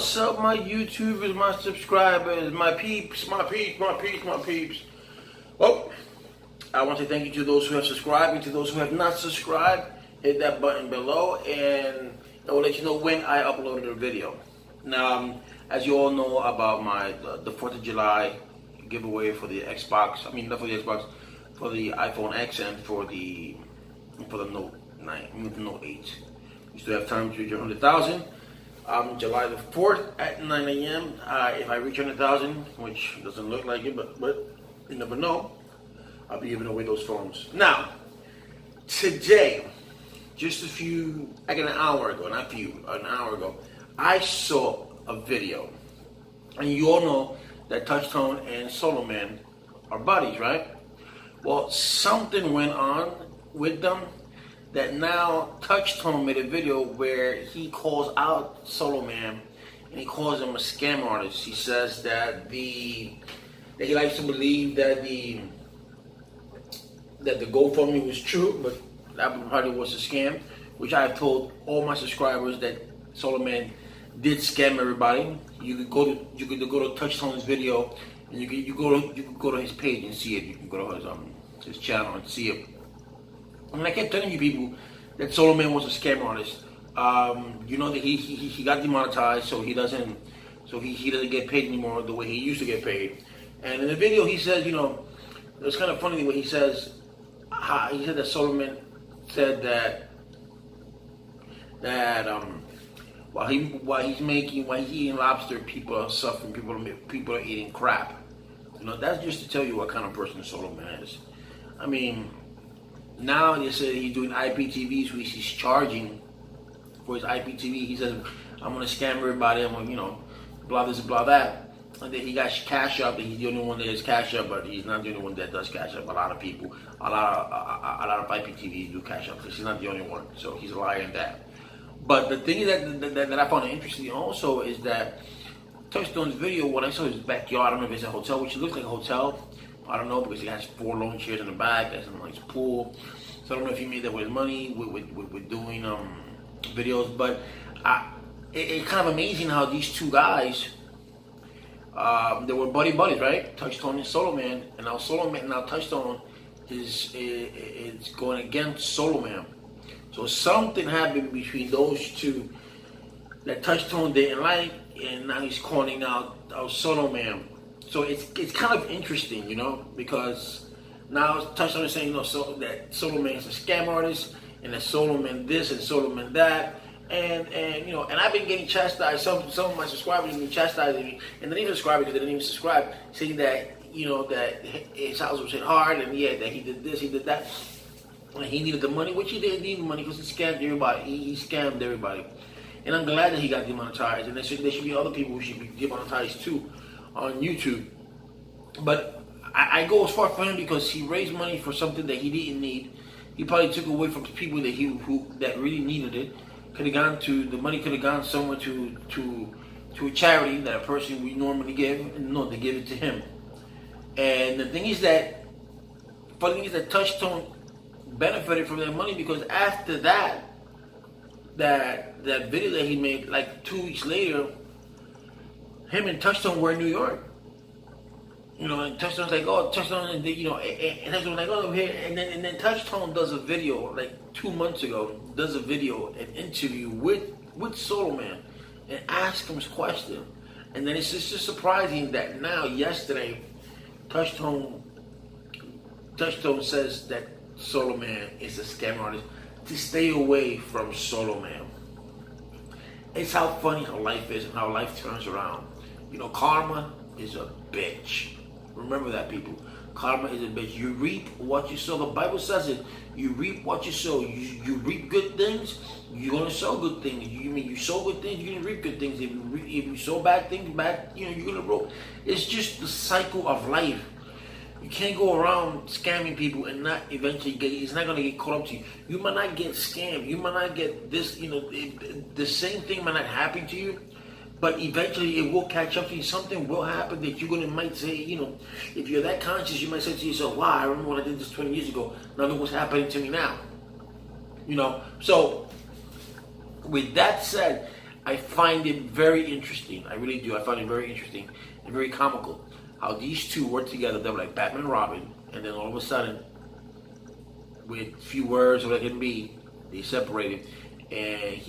What's up, my YouTubers, my subscribers, my peeps, my peeps, my peeps, my peeps? Well, I want to say thank you to those who have subscribed and to those who have not subscribed. Hit that button below and it will let you know when I uploaded a video. Now, as you all know about my the 4th of July giveaway for the Xbox, not for the Xbox, for the iPhone X and for the Note 9, the Note 8. You still have time to reach 100,000. July the 4th at 9 a.m. If I reach 100,000, which doesn't look like it, but you never know, I'll be giving away those phones. Now, today, just an hour ago, I saw a video. And you all know that Touchtone and Soloman are buddies, right? Well, something went on with them that now Touchtone made a video where he calls out Soloman and he calls him a scam artist. He says that he likes to believe that the GoFundMe was true, but that probably was a scam, which I have told all my subscribers that Soloman did scam everybody. You could go to Touchtone's video and you could go to his page and see it. You can go to his channel and see it. And I kept telling you people that Soloman was a scam artist. You know that he got demonetized, so he doesn't get paid anymore the way he used to get paid. And in the video he says, it's kind of funny the way he said that Soloman said that while he's eating lobster, people are suffering, people are eating crap. That's just to tell you what kind of person Soloman is. Now they say he's doing IPTVs, which he's charging for his IPTV. He says, I'm going to scam everybody, I'm going to, blah this and blah that. And then he got Cash Up, that he's the only one that has Cash Up, but he's not the only one that does Cash Up. A lot of people, a lot of IPTVs do Cash Up, so he's not the only one. So he's a liar in that. But the thing that I found interesting also is that Touchstone's video, when I saw his backyard, I don't know if it's a hotel, which looks like a hotel. I don't know, because he has 4 long chairs in the back. There's a nice pool. So I don't know if he made that with his money, with doing videos. But it's kind of amazing how these two guys, they were buddies, right? Touchtone and Soloman, and now Touchtone is going against Soloman. So something happened between those two that Touchtone didn't like, and now he's calling out Soloman. So it's kind of interesting, because now Touchtone is saying, that Soloman is a scam artist, and that Soloman this and Soloman that, and I've been getting chastised. Some of my subscribers have been chastising me, and they didn't even subscribe because they didn't even subscribe, saying that that his house was hit hard, and that he did this, he did that, and he needed the money, which he didn't need the money because he scammed everybody. He scammed everybody, and I'm glad that he got demonetized, and there should be other people who should be demonetized too on YouTube. But I go as far for him because he raised money for something that he didn't need. He probably took away from the people that really needed it. The money could have gone somewhere to a charity that a person we normally give, and no, they give it to him. And the thing is that Touchtone benefited from that money, because after that video that he made, like 2 weeks later, him and Touchtone were in New York. And Touchtone's like, oh, Touchtone, and Touchtone's like, oh, over here. And then Touchtone does a video, like 2 months ago, an interview with Soloman, and asks him his question. And then it's just surprising that now, yesterday, Touchtone says that Soloman is a scam artist, to stay away from Soloman. It's how funny how life is and how life turns around. Karma is a bitch. Remember that, people. Karma is a bitch. You reap what you sow. The Bible says it. You reap what you sow. You reap good things, you're gonna sow good things. You sow good things, you're gonna reap good things. If you sow bad things, you're gonna reap. It's just the cycle of life. You can't go around scamming people and not eventually it's not gonna get caught up to you. You might not get scammed. You might not get this. The same thing might not happen to you. But eventually it will catch up to you. Something will happen that might say, if you're that conscious, you might say to yourself, wow, I remember when I did this 20 years ago. Now look what's happening to me now. So with that said, I find it very interesting. I really do. I find it very interesting and very comical how these two work together. They're like Batman and Robin, and then all of a sudden, with few words or whatever it can be, they separated, and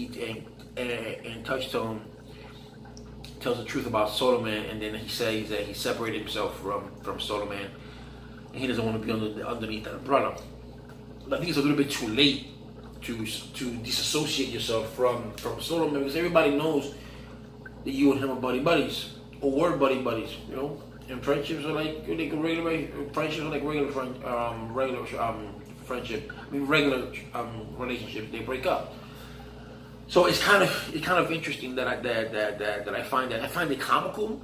Touchtone tells the truth about Soloman, and then he says that he separated himself from Soloman, and he doesn't want to be underneath that umbrella. But I think it's a little bit too late to disassociate yourself from Soloman, because everybody knows that you and him are buddies, or were buddies, you know. And friendships are like regular friendship. I mean, regular relationships, they break up. So it's kind of interesting that I find it comical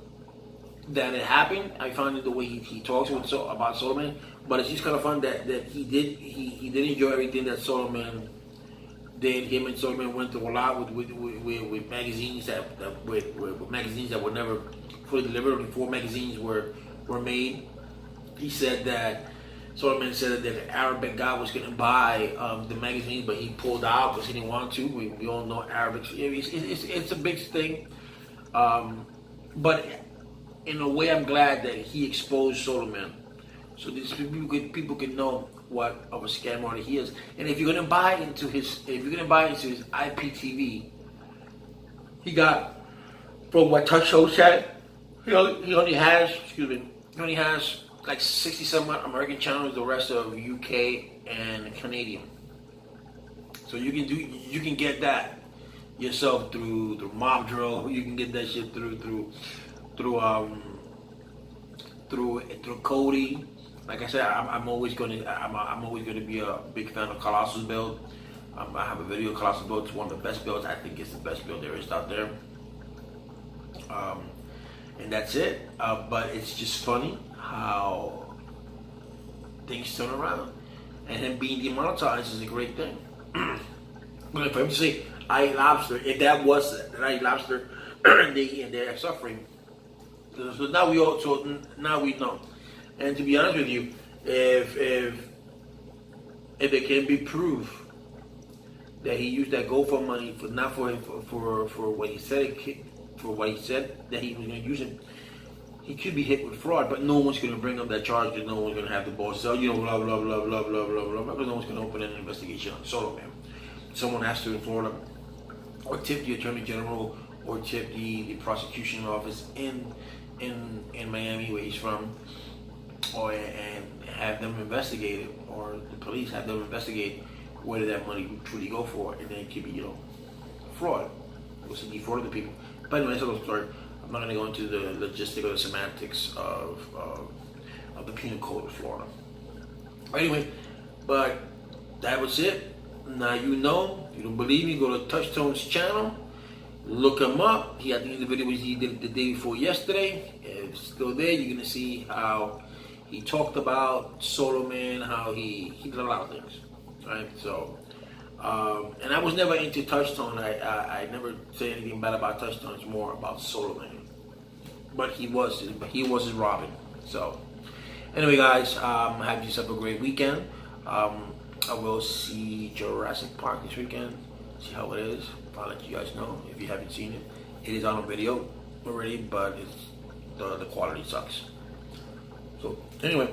that it happened. I find it the way he talks about Soloman, but it's just kind of fun that he did enjoy everything that Soloman did. Him and Soloman went through a lot with magazines with magazines that were never fully delivered before magazines were made. He said that Soloman said that the Arabic guy was going to buy the magazines, but he pulled out because he didn't want to. We all know Arabic. It's a big thing. But in a way, I'm glad that he exposed Soloman, so these people can know what of a scam artist he is. And if you're going to buy into his IPTV, he got, from what touchtone said, he only has like 60-some American channels, the rest of UK and Canadian. So you can get that yourself through Mob Drill. You can get that shit through Cody. Like I said, I'm always gonna be a big fan of Colossus build. I have a video of Colossus build. It's one of the best builds. I think it's the best build there is out there. And that's it. But it's just funny how things turn around, and him being demonetized is a great thing. But for him to say I ate lobster, if that was an I ate lobster, and they're suffering. So now we know. And to be honest with you, if it can be proof that he used that GoFundMe money for what he said that he was going to use it, he could be hit with fraud. But no one's going to bring up that charge, because no one's going to have the balls to say, blah blah blah blah blah blah blah, because no one's going to open an investigation on Soloman. Someone has to in Florida, or tip the Attorney General, or tip the prosecution office in Miami, where he's from, and have them investigate it, or the police have them investigate where did that money truly go for, and then it could be fraud. It was to defraud the people. But anyway, that's a little story. I'm not going to go into the logistics or the semantics of the penal code of Florida. Anyway, but that was it. Now you know. You don't believe me? Go to Touchtone's channel. Look him up. I think the video he did the day before yesterday. If it's still there, you're gonna see how he talked about Soloman, how he did a lot of things. Right? So, and I was never into Touchtone. I never say anything bad about Touchtone. It's more about Soloman. But he was his Robin. So, anyway, guys, have yourself a great weekend. I will see Jurassic Park this weekend. See how it is. I'll let you guys know if you haven't seen it. It is on a video already, but the quality sucks. So anyway,